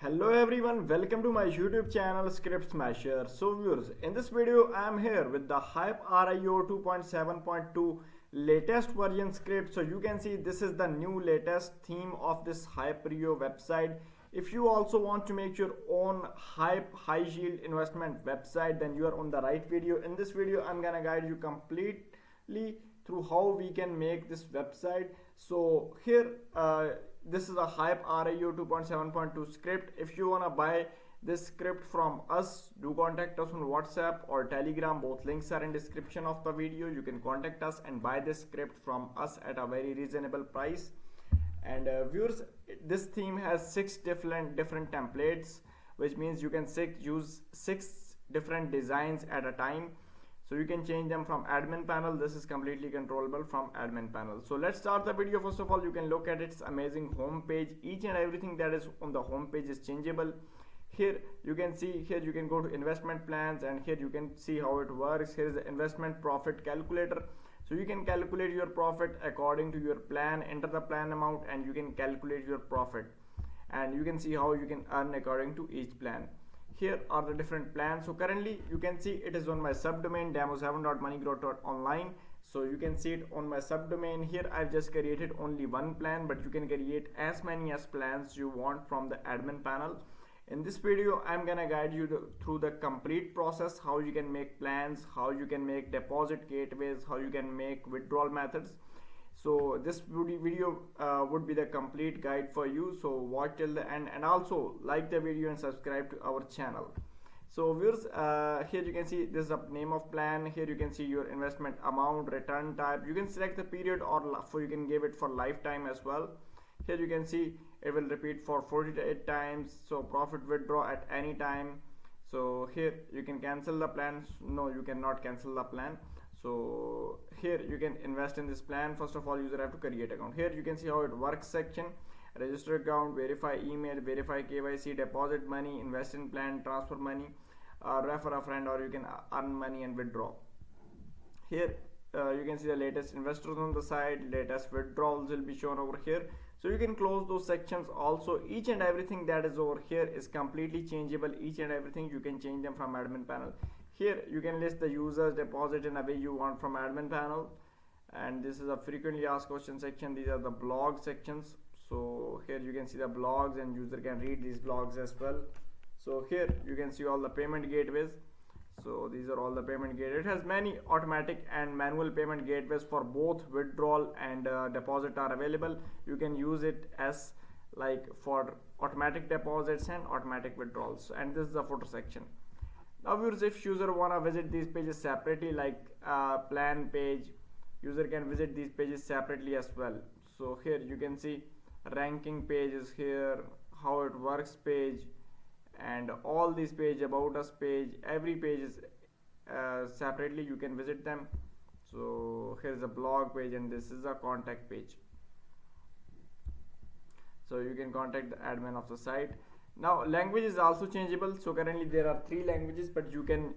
Hello everyone, welcome to my YouTube channel Script Smasher. So viewers, in this video I am here with the Hyip Rio 2.7.2 latest version script. So you can see this is the new latest theme of this Hyip Rio website. If you also want to make your own Hyip high yield investment website, then you are on the right video. In this video I'm gonna guide you completely through how we can make this website. So here this is a Hyip Rio 2.7.2 script. If you wanna buy this script from us, do contact us on WhatsApp or Telegram. Both links are in description of the video. You can contact us and buy this script from us at a very reasonable price. And viewers, this theme has six different templates, which means you can use six different designs at a time. So you can change them from admin panel. This is completely controllable from admin panel. So let's start the video. First of all, you can look at its amazing home page. Each and everything that is on the home page is changeable. Here you can see, here you can go to investment plans, and here you can see how it works. Here is the investment profit calculator. So you can calculate your profit according to your plan, enter the plan amount, and you can calculate your profit. And you can see how you can earn according to each plan. Here are the different plans. So currently you can see it is on my subdomain demo7.moneygrowth.online. So you can see it on my subdomain. Here I've just created only one plan, but you can create as many as plans you want from the admin panel. In this video I'm gonna guide you through the complete process, how you can make plans, how you can make deposit gateways, how you can make withdrawal methods. So this video would be the complete guide for you. So watch till the end, and also like the video and subscribe to our channel. So viewers, here you can see this is the name of plan. Here you can see your investment amount, return type. You can select the period, or you can give it for lifetime as well. Here you can see it will repeat for 48 times. So profit withdraw at any time. So here you can cancel the plan. No, you cannot cancel the plan. So here you can invest in this plan. First of all, user have to create account. Here you can see how it works section: register account, verify email, verify KYC, deposit money, invest in plan, transfer money, refer a friend, or you can earn money and withdraw. Here you can see the latest investors on the site, latest withdrawals will be shown over here. So you can close those sections also. Each and everything that is over here is completely changeable. Each and everything you can change them from admin panel. Here you can list the users, deposit in a way you want from admin panel. And this is a frequently asked questions section. These are the blog sections. So here you can see the blogs, and user can read these blogs as well. So here you can see all the payment gateways. So these are all the payment gateways. It has many automatic and manual payment gateways for both withdrawal and deposit are available. You can use it as like for automatic deposits and automatic withdrawals. And this is the footer section. Now viewers, if user wanna visit these pages separately, like plan page, user can visit these pages separately as well. So here you can see ranking pages, here how it works page, and all these page, about us page, every page is separately you can visit them. So here's a blog page, and this is a contact page. So you can contact the admin of the site. Now language is also changeable. So currently there are 3 languages, but you can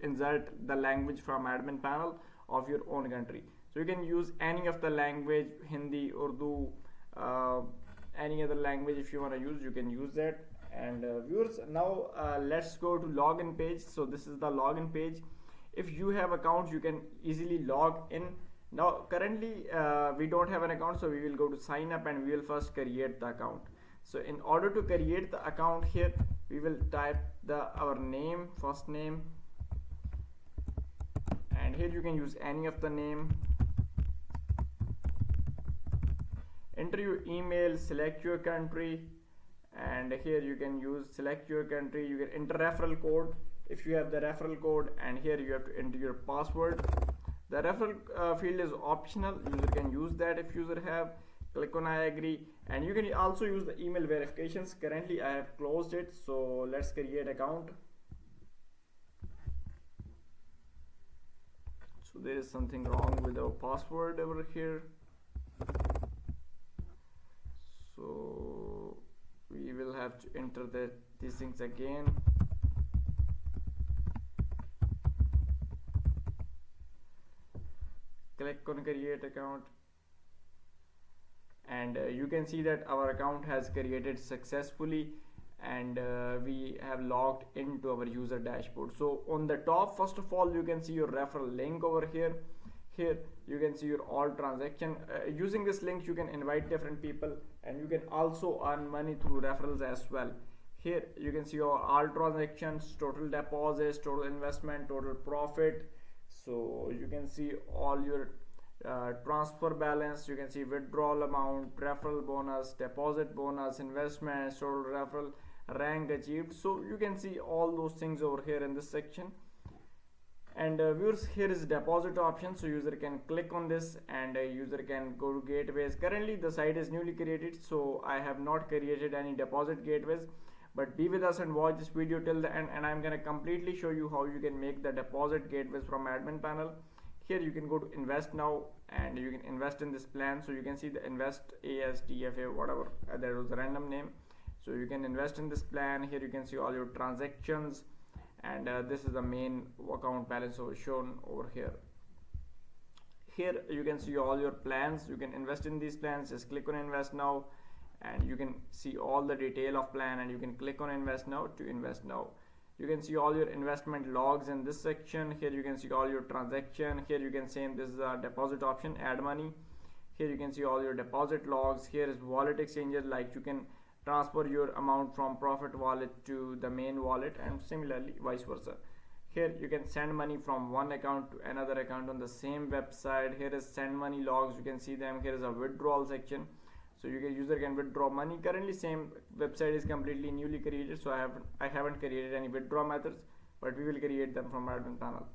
insert the language from admin panel of your own country. So you can use any of the language, Hindi, Urdu, any other language. If you want to use, you can use that. And viewers, now let's go to login page. So this is the login page. If you have account, you can easily log in. Now currently we don't have an account, so we will go to sign up, and we will first create the account. So in order to create the account, here we will type our name, first name, and here you can use any of the name. Enter your email, select your country, and here you can select your country. You can enter referral code if you have the referral code, and here you have to enter your password. The referral field is optional. User can use that if user have. Click on I agree, and you can also use the email verifications. Currently I have closed it, so let's create account. So there is something wrong with our password over here. So we will have to enter these things again. Click on create account, and you can see that our account has created successfully. and we have logged into our user dashboard. So on the top, first of all, you can see your referral link over here. Here you can see your all transaction. Using this link you can invite different people, and you can also earn money through referrals as well. Here you can see your all transactions, total deposits, total investment, total profit. So you can see all your transfer balance, you can see withdrawal amount, referral bonus, deposit bonus, investments, total referral, rank achieved. So you can see all those things over here in this section. And viewers, here is deposit option, so user can click on this and user can go to gateways. Currently the site is newly created, so I have not created any deposit gateways, but be with us and watch this video till the end, and I'm gonna completely show you how you can make the deposit gateways from admin panel. Here you can go to invest now and you can invest in this plan. So you can see the invest ASTFA, whatever, that was the random name. So you can invest in this plan. Here you can see all your transactions, and this is the main account balance shown over here. Here you can see all your plans. You can invest in these plans. Just click on invest now and you can see all the detail of plan, and you can click on invest now to invest now. You can see all your investment logs in this section. Here you can see all your transaction. Here you can see this is a deposit option, add money. Here you can see all your deposit logs. Here is wallet exchanges, like you can transfer your amount from profit wallet to the main wallet, and similarly vice versa. Here you can send money from one account to another account on the same website. Here is send money logs, you can see them. Here is a withdrawal section, so user can withdraw money. Currently same website is completely newly created, so I haven't created any withdraw methods, but we will create them from admin panel.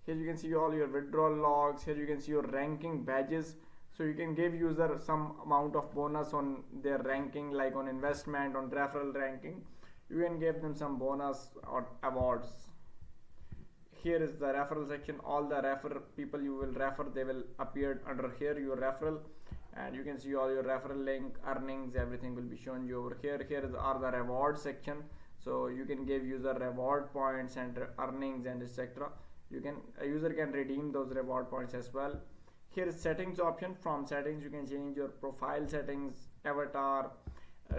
Here you can see all your withdrawal logs. Here you can see your ranking badges, so you can give user some amount of bonus on their ranking, like on investment, on referral ranking. You can give them some bonus or awards. Here is the referral section. All the people you will refer, they will appear under here, your referral, and you can see all your referral link, earnings, everything will be shown you over here. Are the reward section, so you can give user reward points and earnings and etc. A user can redeem those reward points as well. Here is settings option. From settings you can change your profile settings, avatar,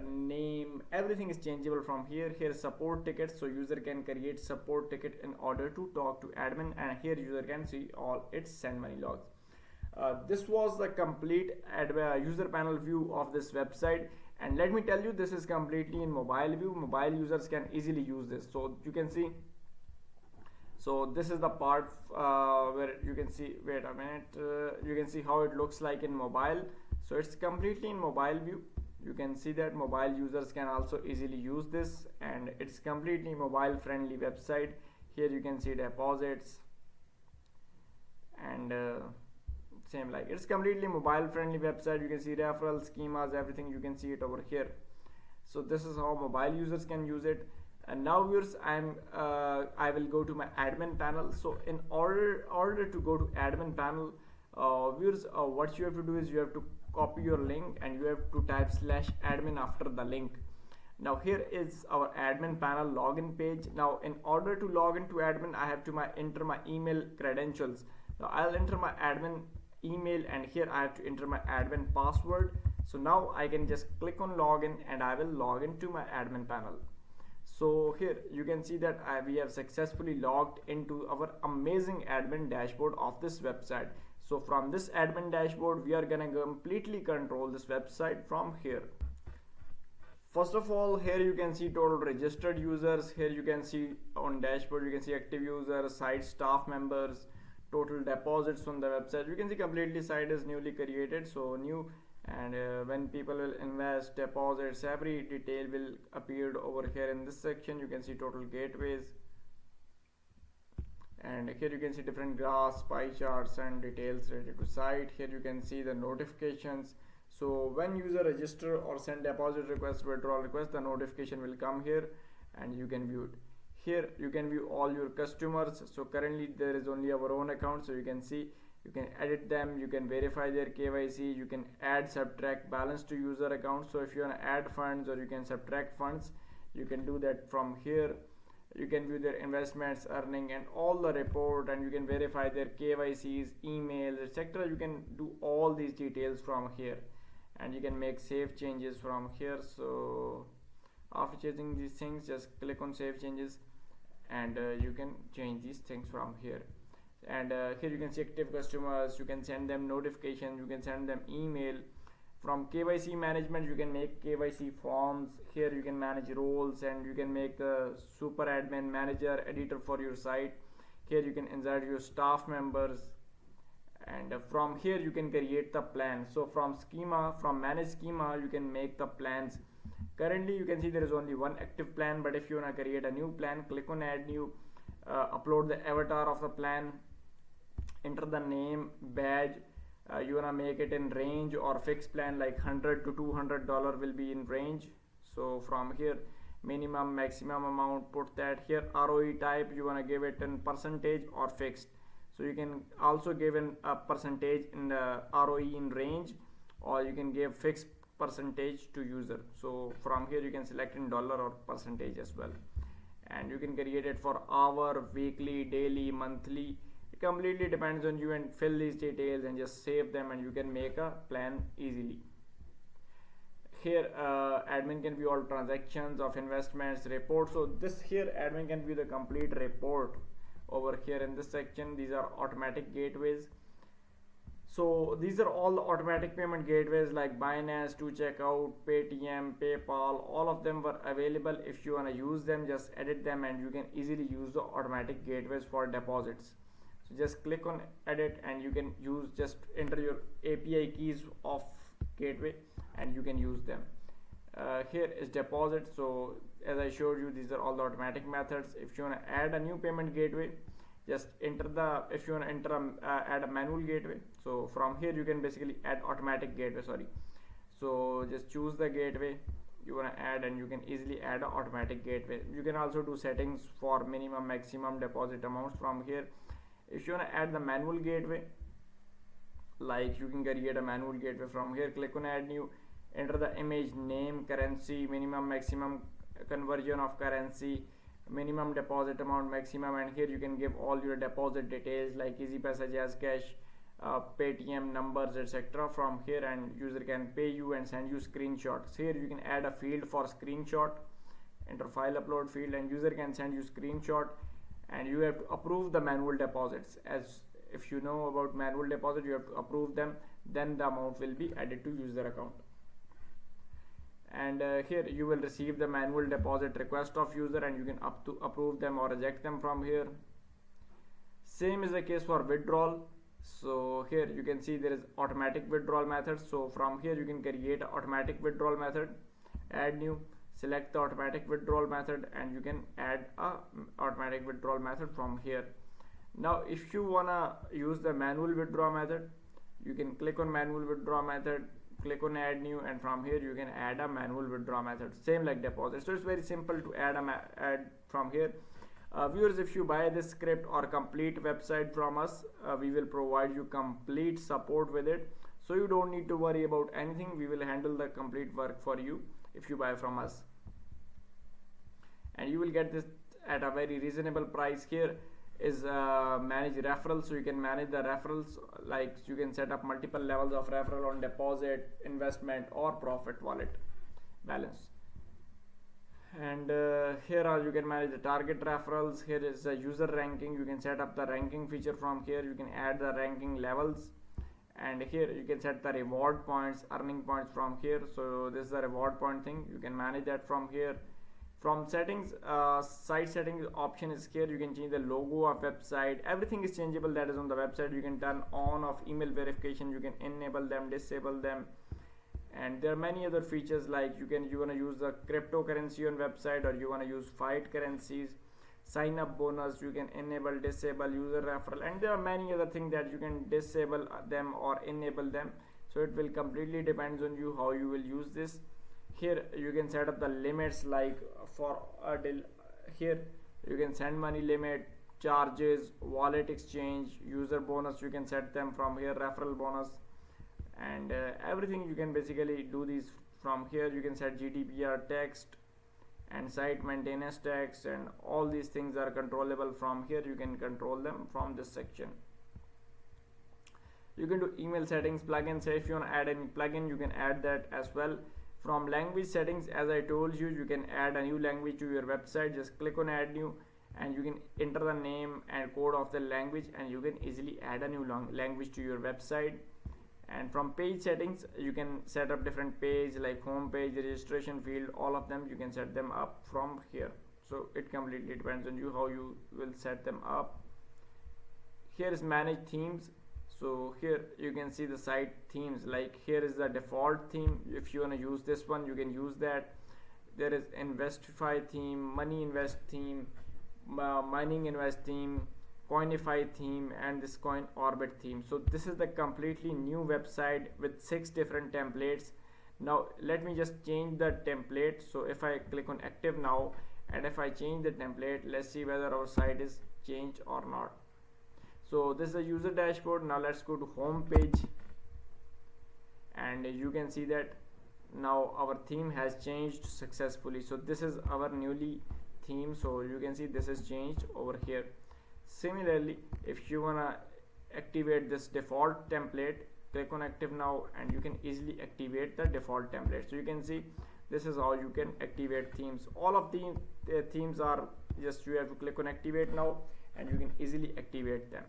name, everything is changeable from here. Here is support tickets, so user can create support ticket in order to talk to admin, and here user can see all its send money logs. This was the complete user panel view of this website, and let me tell you, this is completely in mobile view. Mobile users can easily use this. So you can see, so this is the part where you can see, wait a minute, you can see how it looks like in mobile. So it's completely in mobile view. You can see that mobile users can also easily use this, and it's completely mobile friendly website. Here you can see deposits, and same, like it's completely mobile friendly website. You can see referral schemas, everything, you can see it over here. So this is how mobile users can use it. And now viewers, I will go to my admin panel. So in order to go to admin panel, viewers, what you have to do is you have to copy your link and you have to type /admin after the link. Now here is our admin panel login page. Now in order to log into admin, I have to enter my email credentials. Now I'll enter my admin email, and here I have to enter my admin password. So now I can just click on login and I will log into my admin panel. So here you can see that we have successfully logged into our amazing admin dashboard of this website. So from this admin dashboard, we are gonna completely control this website from here. First of all, here you can see total registered users. Here you can see on dashboard, you can see active users, site staff members, total deposits on the website. You can see completely site is newly created, so new, and when people will invest, deposits, every detail will appear over here in this section. You can see total gateways, and here you can see different graphs, pie charts, and details related to site. Here you can see the notifications. So when user register or send deposit request, withdrawal request, the notification will come here and you can view it. Here you can view all your customers. So currently there is only our own account, so you can see, you can edit them, you can verify their KYC, you can add, subtract balance to user account. So if you want to add funds or you can subtract funds, you can do that from here. You can view their investments, earning, and all the report, and you can verify their KYCs, emails, etc. You can do all these details from here, and you can make save changes from here. So changing these things, just click on save changes, and you can change these things from here. And here you can see active customers, you can send them notification, you can send them email. From KYC management, you can make KYC forms. Here you can manage roles, and you can make a super admin, manager, editor for your site. Here you can insert your staff members, and from here you can create the plan. So from manage schema, you can make the plans. Currently you can see there is only one active plan, but if you want to create a new plan, click on add new, upload the avatar of the plan, enter the name, badge. You wanna make it in range or fixed plan, like $100 to $200 will be in range. So from here, minimum maximum amount, put that here. ROE type, you wanna give it in percentage or fixed. So you can also give in a percentage in the ROE in range, or you can give fixed percentage to user. So from here you can select in dollar or percentage as well, and you can create it for hour, weekly, daily, monthly. It completely depends on you, and fill these details and just save them, and you can make a plan easily. Here admin can view all transactions of investments, report. So this here admin can view the complete report. Over here in this section, these are automatic gateways. So these are all the automatic payment gateways like Binance, to checkout, Paytm, PayPal. All of them were available. If you want to use them, just edit them, and you can easily use the automatic gateways for deposits. So just click on edit, and you can use, just enter your API keys of gateway, and you can use them. Here is deposit. So as I showed you, these are all the automatic methods. If you want to add a new payment gateway, just enter the, if you want to enter add a manual gateway, so from here you can basically add automatic gateway, so just choose the gateway you want to add, and you can easily add an automatic gateway. You can also do settings for minimum maximum deposit amounts from here. If you want to add the manual gateway, like you can create a manual gateway from here, click on add new, enter the image name, currency, minimum maximum conversion of currency, minimum deposit amount, maximum, and here you can give all your deposit details like Easy Paisa, Jazz Cash, Paytm numbers, etc. from here, and user can pay you and send you screenshots. Here you can add a field for screenshot, enter file upload field, and user can send you screenshot, and you have to approve the manual deposits. As if you know about manual deposit, you have to approve them, then the amount will be added to user account. And here you will receive the manual deposit request of user, and you can approve them or reject them from here. Same is the case for withdrawal. So here you can see there is automatic withdrawal method. So from here you can create an automatic withdrawal method, add new, select the automatic withdrawal method, and you can add a automatic withdrawal method from here. Now if you wanna use the manual withdrawal method, you can click on manual withdrawal method, click on add new, and from here you can add a manual withdrawal method, same like deposit. So it's very simple to add from here. Viewers, if you buy this script or complete website from us, we will provide you complete support with it, so you don't need to worry about anything. We will handle the complete work for you if you buy from us, and you will get this at a very reasonable price. Here is manage referrals, so you can manage the referrals, like you can set up multiple levels of referral on deposit, investment, or profit wallet balance. And here you can manage the target referrals. Here is the user ranking. You can set up the ranking feature from here. You can add the ranking levels, and here you can set the reward points, earning points from here. So this is the reward point thing, you can manage that from here. From settings, site settings option is here. You can change the logo of website. Everything is changeable that is on the website. You can turn on off email verification. You can enable them, disable them, and there are many other features like you want to use the cryptocurrency on website, or you want to use fiat currencies, sign up bonus. You can enable, disable user referral, and there are many other things that you can disable them or enable them. So it will completely depends on you how you will use this. Here you can set up the limits, like for here you can send money limit, charges, wallet exchange, user bonus. You can set them from here, referral bonus, and everything you can basically do these from here. You can set GDPR text and site maintenance tax, and all these things are controllable from here. You can control them from this section. You can do email settings, plugins. So if you want to add any plugin, you can add that as well From language settings, as I told you, you can add a new language to your website. Just click on add new, and you can enter the name and code of the language, and you can easily add a new language to your website. And from page settings, you can set up different page like home page, registration field, all of them you can set them up from here. So it completely depends on you how you will set them up. Here is manage themes. So here you can see the site themes, like here is the default theme. If you want to use this one, you can use that. There is Investify theme, Money Invest theme, Mining Invest theme, Coinify theme, and this Coin Orbit theme. So this is the completely new website with 6 different templates. Now let me just change the template. So if I click on active now, and if I change the template, let's see whether our site is changed or not. So this is the user dashboard. Now let's go to home page, and you can see that now our theme has changed successfully. So this is our newly theme. So you can see this is changed over here. Similarly, if you wanna activate this default template, click on active now, and you can easily activate the default template. So you can see this is how you can activate themes. All of the themes are just, you have to click on activate now, and you can easily activate them.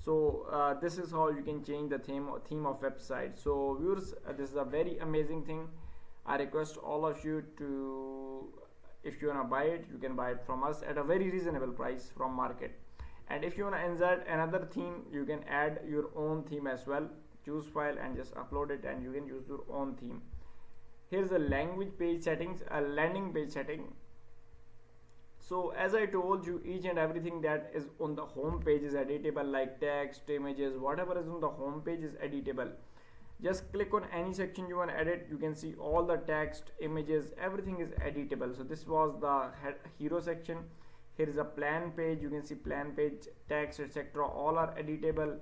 So this is how you can change the theme of website. So viewers, this is a very amazing thing. I request all of you to, if you wanna buy it, you can buy it from us at a very reasonable price from market. And if you wanna insert another theme, you can add your own theme as well. Choose file and just upload it, and you can use your own theme. Here's the language page settings, a landing page setting. So as I told you, each and everything that is on the home page is editable, like text, images, whatever is on the home page is editable. Just click on any section you want to edit. You can see all the text, images, everything is editable. So this was the hero section. Here is a plan page. You can see plan page, text, etc. all are editable.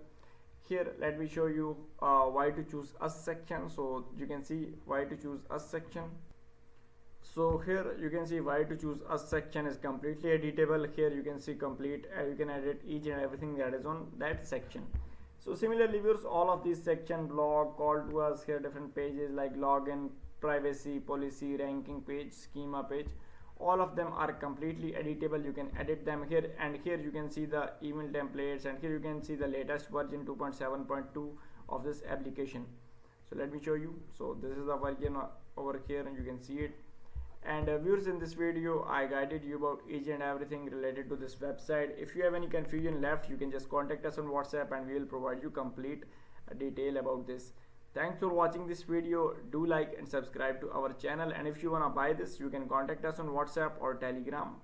Here let me show you why to choose us section. So you can see why to choose us section. So here you can see why to choose us section is completely editable. Here you can see complete, you can edit each and everything that is on that section. So similarly, viewers, all of these section, blog, call to us, here different pages like login, privacy, policy, ranking page, schema page, all of them are completely editable. You can edit them here, and here you can see the email templates, and here you can see the latest version 2.7.2 of this application. So let me show you. So this is the version over here, and you can see it. And viewers, in this video I guided you about each and everything related to this website. If you have any confusion left, you can just contact us on WhatsApp, and we will provide you complete detail about this. Thanks for watching this video. Do like and subscribe to our channel, and if you wanna buy this, you can contact us on WhatsApp or Telegram.